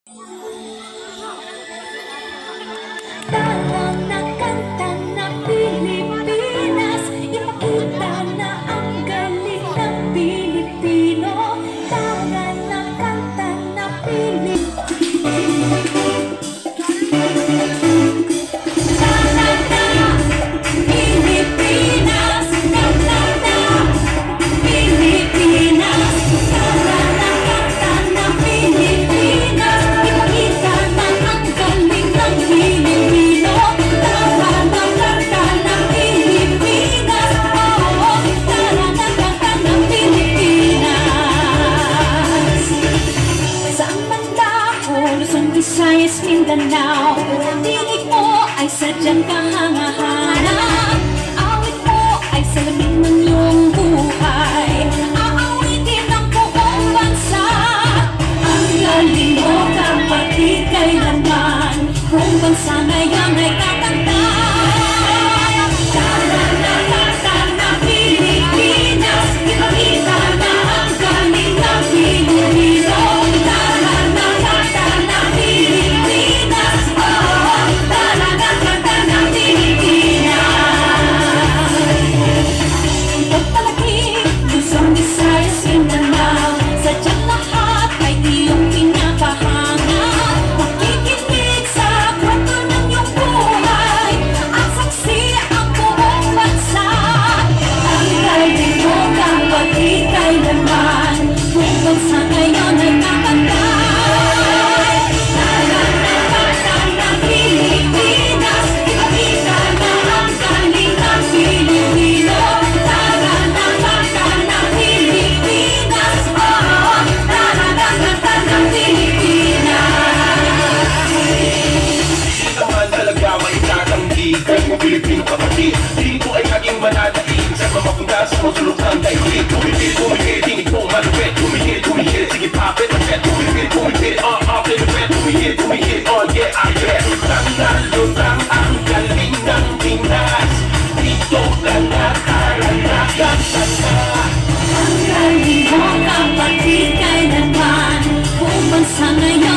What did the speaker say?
Talang na kanta na Pilipinas, ipakita na ang galing ng Pilipino. Talang na kanta na Pilipinas. Visayas, Mindanao, tinig mo ay sadyang kahangahanap. Awit mo ay salamin ng iyong buhay, aawitin ang buong bansa. Ang galing mo kapatid kailanman, buong bansa ngayon ay kakanta. Kanta na Pilipinas, ipakita na ang galing ng Pilipino. Pilipino kapatid, dito ay naging mananaig sa mamapunta sa masulok ng daigdig. Humihit, dinig mo malupit. Humihit, sige papit ang pet. Humihit, pinupet. Humihit, yeah, I bet. Lutang ang galing ng Pinas, dito lang nakaranagan sana. Ang galing mo kapatid kailanman, buong bansa ngayon